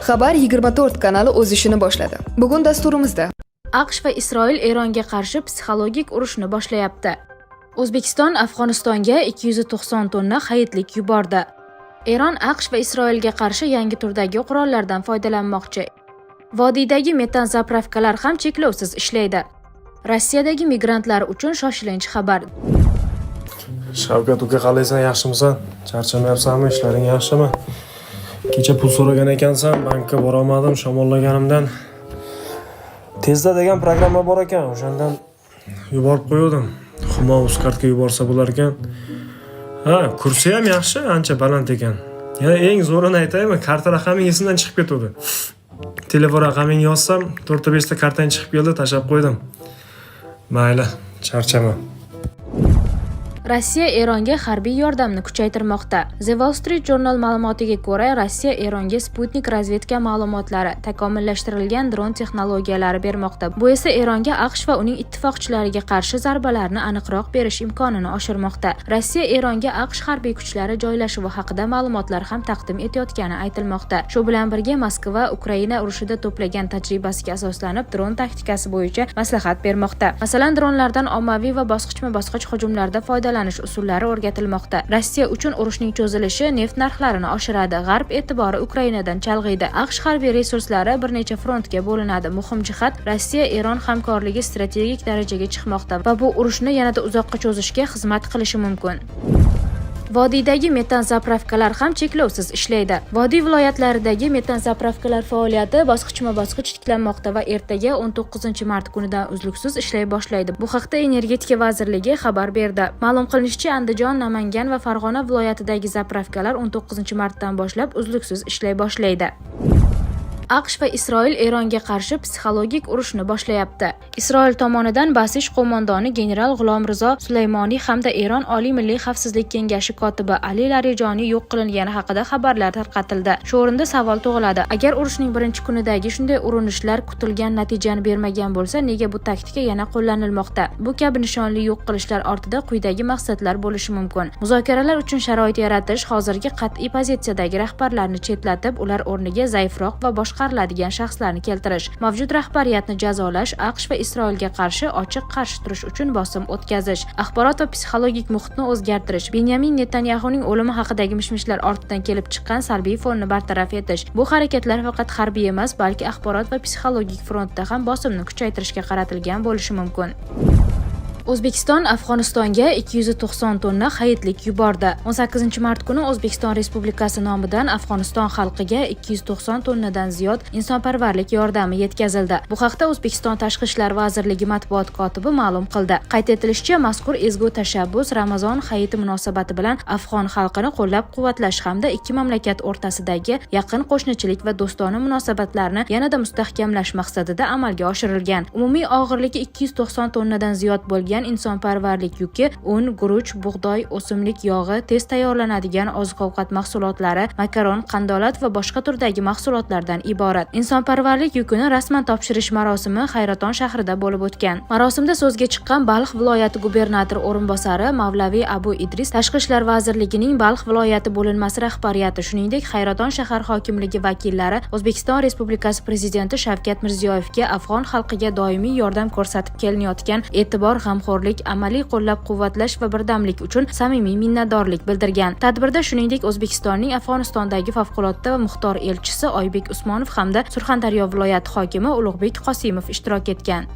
Xabar 24 kanali o'z ishini boshladi. Bugun dasturimizda AQSh va Isroil Eronga qarshi psixologik urushni boshlayapti. O'zbekiston Afg'onistonga 290 tonna hayitlik yubordi. Eron AQSh va Isroilga qarshi yangi turdagi qurollardan foydalanmoqchi. Vodiydagi metan zapravkalar ham cheklovsiz ishlaydi. Rossiyadagi migrantlar uchun shoshilinch xabar. Shavkat uka, qalaysan, yaxshimisan? Charchamayapsanmi? Ishlaring yaxshimi? Kecha pul so'ragan ekansan, bankka bora olmadim, shamollaganimdan. Tezda degan programma bor ekan, o'shandan yuborib qo'ydim. Humo Uzkartga yuborsa bo'lar ekan. Ha, kursi ham yaxshi, ancha baland ekan. Yana eng zo'rini aytaymi, karta raqaming esimdan chiqib ketdi. Telefon raqamingni yozsam, 4-5 ta kartang chiqib keldi, tashab qo'ydim. Mayli, charchama. Rossiya Eronga harbiy yordamni kuchaytirmoqda. The Wall Street Journal ma'lumotiga ko'ra, Rossiya Eronga Sputnik razvedka ma'lumotlari, takomillashtirilgan dron texnologiyalari bermoqda. Bu esa Eronga AQSh va uning ittifoqchilariga qarshi zarbalarni aniqroq berish imkonini oshirmoqda. Rossiya Eronga AQSh harbiy kuchlari joylashuvi haqida ma'lumotlar ham taqdim etayotgani aytilmoqda. Shu bilan birga Moskva Ukraina urushida to'plagan tajribasiga asoslanib, dron taktikasi bo'yicha maslahat bermoqda. Masalan, dronlardan ommaviy va bosqichma-bosqich hujumlarda foydalanish usullari o'rgatilmoqda. Rossiya uchun urushning cho'zilishi neft narxlarini oshiradi. G'arb e'tibori Ukrainadan chalg'iydi. AQSh harbiy resurslari bir necha frontga bo'linadi. Muhim jihat, Rossiya-Eron hamkorligi strategik darajaga chiqmoqda va bu urushni yanada uzoqqa cho'zishga xizmat qilishi mumkin. Vodiydagi metan zapravkalar ham cheklovsiz ishlaydi. Vodiy viloyatlaridagi metan zapravkalar faoliyati bosqichma-bosqich tiklanmoqda va ertaga 19-mart kunidan uzluksiz ishlay boshlaydi. Bu haqda Energetika vazirligi xabar berdi. Ma'lum qilinishicha, Andijon, Namangan va Farg'ona viloyatidagi zapravkalar 19-martdan boshlab uzluksiz ishlay boshlaydi. AQSh va Isroil Eronga qarshi psixologik urushni boshlayapti. Isroil tomonidan Basish qo'mondoni general G'ulom Rizo Sulaymoniy hamda Eron Oliy milliy xavfsizlik kengashi kotibi Ali Larijoniy yo'q qilingani haqida xabarlar tarqatildi. Shu o'rinda savol tug'iladi: agar urushning birinchi kunidagi shunday urinishlar kutilgan natijani bermagan bo'lsa, nega bu taktika yana qo'llanilmoqda? Bu kabi nishonli yo'q qilishlar ortida quyidagi maqsadlar bo'lishi mumkin. Muzokaralar uchun sharoit yaratish, hozirgi qat'iy pozitsiyadagi rahbarlarni chetlatib, ular o'rniga zaifroq va boshqariladigan shaxslarni keltirish, mavjud rahbariyatni jazolash, AQSh va Isroilga qarshi ochiq qarshi turish uchun bosim o'tkazish, axborot va psixologik muhitni o'zgartirish, Benyamin Netanyahuning o'limi haqidagi mishmishlar ortidan kelib chiqqan salbiy fonni bartaraf etish. Bu harakatlar faqat harbiy emas, balki axborot va psixologik frontda ham bosimni kuchaytirishga qaratilgan bo'lishi mumkin. O'zbekiston Afg'onistonga 290 tonna hayitlik yubordi. 18-mart kuni O'zbekiston Respublikasi nomidan Afg'oniston xalqiga 290 tonnadan ziyod insonparvarlik yordami yetkazildi. Bu haqda O'zbekiston Tashqi ishlar vazirligi matbuot kotibi ma'lum qildi. Qayd etilishicha, mazkur ezgu tashabbus Ramazon hayiti munosabati bilan afg'on xalqini qo'llab-quvvatlash hamda ikki mamlakat o'rtasidagi yaqin qo'shnichilik va do'stona munosabatlarni yanada mustahkamlash maqsadida amalga oshirilgan. Umumiy og'irligi 290 tonnadan ziyod bo'lgan insonparvarlik yuki un, guruch, bug'doy, o'simlik yog'i, tez tayyorlanadigan oziq-ovqat mahsulotlari, makaron, qandolat va boshqa turdagi mahsulotlardan iborat. Insonparvarlik yukini rasman topshirish marosimi Hayraton shahrida bo'lib o'tgan. Marosimda so'zga chiqqan Balx viloyati gubernatori o'rinbosari Mavlaviy Abu Idris, Tashqi ishlar vazirligining Balx viloyati bo'linmasi rahbariyati, shuningdek Hayraton shahar hokimligi vakillari O'zbekiston Respublikasi prezidenti Shavkat Mirziyoyevga afg'on xalqiga doimiy yordam ko'rsatib kelinayotgan e'tibor, g'amxo'rlik, amaliy qo'llab-quvvatlash va birdamlik uchun samimiy minnatdorlik bildirgan. Tadbirda shuningdek O'zbekistonning Afg'onistondagi favqulodda va muxtor elchisi Oybek Usmonov hamda Surxondaryo viloyati hokimi Ulug'bek Qosimov ishtirok etgan.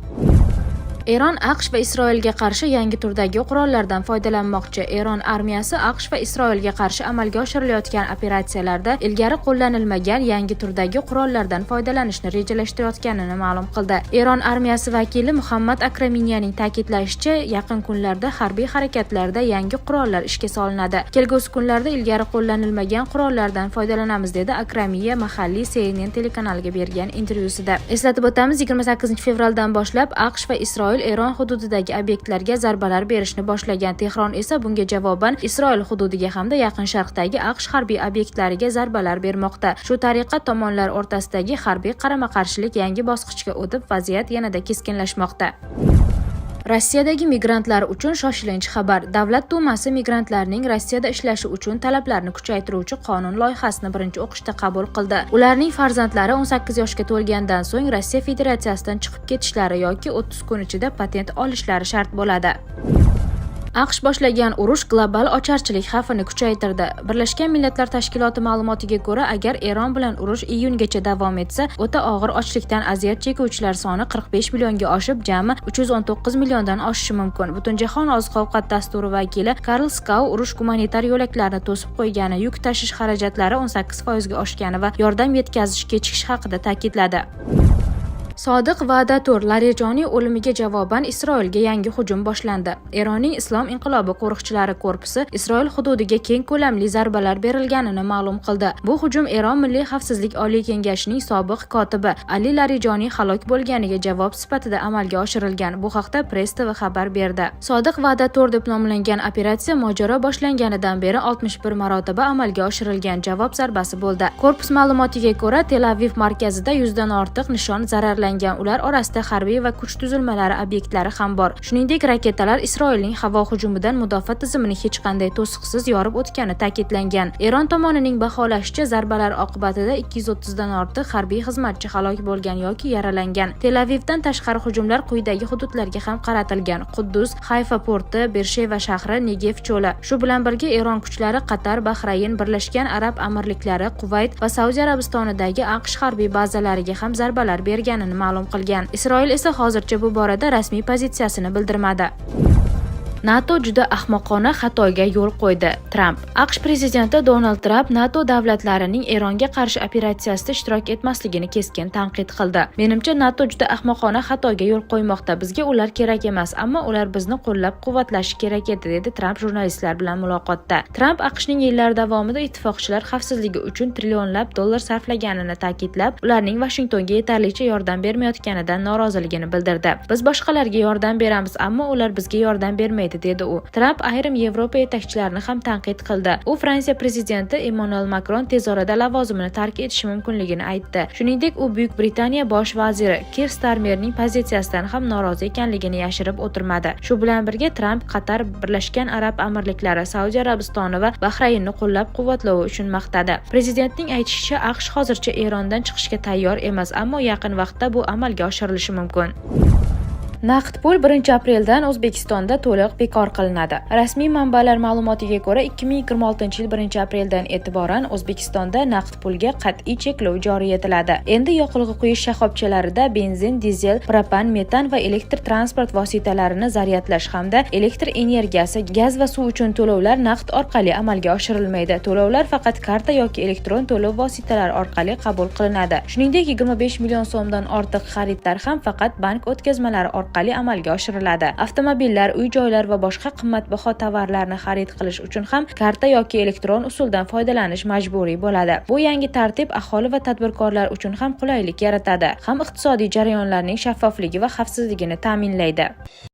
Eron AQSh va Isroilga qarshi yangi turdagi qurollardan foydalanmoqchi. Eron armiyasi AQSh va Isroilga qarshi amalga oshirilayotgan operatsiyalarda ilgari qo'llanilmagan yangi turdagi qurollardan foydalanishni rejalashtirayotganini ma'lum qildi. Eron armiyasi vakili Muhammad Akraminyaning ta'kidlashicha, yaqin kunlarda harbiy harakatlarda yangi qurollar ishga solinadi. Kelgusi kunlarda ilgari qo'llanilmagan qurollardan foydalanamiz, dedi Akramiya mahalliy CNN telekanaliga bergan intervyusida. Eslatib o'tamiz, 28-fevraldan boshlab AQSh va Isroil Eron hududidagi obyektlarga zarbalar berishni boshlagan. Tehron esa bunga javoban Isroil hududiga hamda Yaqin Sharqdagi AQSh harbiy obyektlariga zarbalar bermoqda. Shu tariqa tomonlar o'rtasidagi harbiy qarama-qarshilik yangi bosqichga o'tib, vaziyat yanada keskinlashmoqda. Rossiyadagi migrantlar uchun shoshilinch xabar. Davlat dumasi migrantlarning Rossiyada ishlashi uchun talablarni kuchaytiruvchi qonun loyihasini birinchi o'qishda qabul qildi. Ularning farzandlari 18 yoshga to'lgandan so'ng Rossiya Federatsiyasidan chiqib ketishlari yoki 30 kun ichida patent olishlari shart bo'ladi. AQSh boshlagan urush global ocharchilik xavfini kuchaytirdi. Birlashgan Millatlar Tashkiloti ma'lumotiga ko'ra, agar Eron bilan urush iyungacha davom etsa, o'ta og'ir ochlikdan aziyat chekuvchilar soni 45 millionga oshib, jami 319 milliondan oshishi mumkin. Butunjahon oziq-ovqat dasturi vakili Karl Skau urush gumanitar yo'laklarni to'sib qo'ygani, yuk tashish xarajatlari 18% ga oshgani va yordam yetkazish kechikish haqida ta'kidladi. Sodiq Vadatur Larijoniy o'limiga javoban Isroilga yangi hujum boshlandi. Eronning Islom inqilobi qo'riqchilari korpusi Isroil hududiga keng ko'lamli zarbalar berilganini ma'lum qildi. Bu hujum Eron Milliy xavfsizlik oliy kengashining sobiq kotibi Ali Larijoniy halok bo'lganiga javob sifatida amalga oshirilgan. Bu haqda Press TV xabar berdi. Sodiq Vadatur deb nomlangan operatsiya mojaro boshlanganidan beri 61 marotaba amalga oshirilgan javob zarbasi bo'ldi. Korpus ma'lumotiga ko'ra, Tel Aviv markazida 100 dan ortiq nishon zararlangan. Ular orasida harbiy va kuch tuzilmalari obyektlari ham bor. Shuningdek, raketalar Isroilning havo hujumidan mudofaa tizimini hech qanday to'siqsiz yorib o'tgani ta'kidlangan. Eron tomonining baholashicha, zarbalar oqibatida 230 dan ortiq harbiy xizmatchi halok bo'lgan yoki yaralangan. Tel Avivdan tashqari hujumlar quyidagi hududlarga ham qaratilgan: Quddus, Hayfa porti, Bersheva shahri, Negev cho'li. Shu bilan birga Eron kuchlari Qatar, Bahrayn, Birlashgan Arab Amirliklari, Kuvayt va Saudiya Arabistonidagi AQSh harbiy bazalariga ham zarbalar berganini ma'lum qilgan. Isroil esa hozircha bu borada rasmiy pozitsiyasini bildirmadi. NATO juda ahmoqona xatoga yo'l qo'ydi. Tramp. AQSh prezidenti Donald Tramp NATO davlatlarining Eronga qarshi operatsiyasida ishtirok etmasligini keskin tanqid qildi. Menimcha, NATO juda ahmoqona xatoga yo'l qo'ymoqda. Bizga ular kerak emas, ammo ular bizni qo'llab-quvvatlashi kerak edi, dedi Tramp jurnalistlar bilan muloqotda. Tramp AQShning yillar davomida ittifoqchilar xavfsizligi uchun trillionlab dollar sarflaganini ta'kidlab, ularning Vashingtonga yetarlicha yordam bermayotganidan noroziligini bildirdi. Biz boshqalarga yordam beramiz, ammo ular bizga yordam bermaydi, dedi u. Tramp ayrim Yevropa yetakchilarini ham tanqid qildi. U Fransiya prezidenti Emmanuel Macron tez orada lavozimini tark etishi mumkinligini aytdi. Shuningdek, u Buyuk Britaniya bosh vaziri Keir Starmerning pozitsiyasidan ham norozi ekanligini yashirib o'tirmadi. Shu bilan birga Tramp Qatar, Birlashgan Arab Amirliklari, Saudiya Arabistoni va Bahraynni qo'llab-quvvatlovi uchun maqtadi. Prezidentning aytishicha, AQSh hozircha Erondan chiqishga tayyor emas, ammo yaqin vaqtda bu amalga oshirilishi mumkin. Naqd pul 1-apreldan O'zbekistonda to'liq bekor qilinadi. Rasmiy manbalar ma'lumotiga ko'ra, 2026-yil 1-apreldan e'tiboran O'zbekistonda naqd pulga qat'iy cheklov joriy etiladi. Endi yoqilg'i quyish shoxobchalarida benzin, dizel, propan, metan va elektr transport vositalarini zaryadlash hamda elektr energiyasi, gaz va suv uchun to'lovlar naqd orqali amalga oshirilmaydi. To'lovlar faqat karta yoki elektron to'lov vositalari orqali qabul qilinadi. Shuningdek, 25 million so'mdan ortiq xaridlar ham faqat bank o'tkazmalari orqali amalga oshiriladi. Avtomobillar, uy-joylar va boshqa qimmatbaho tovarlarni xarid qilish uchun ham karta yoki elektron usuldan foydalanish majburiy bo'ladi. Bu yangi tartib aholi va tadbirkorlar uchun ham qulaylik yaratadi, ham iqtisodiy jarayonlarning shaffofligi va xavfsizligini ta'minlaydi.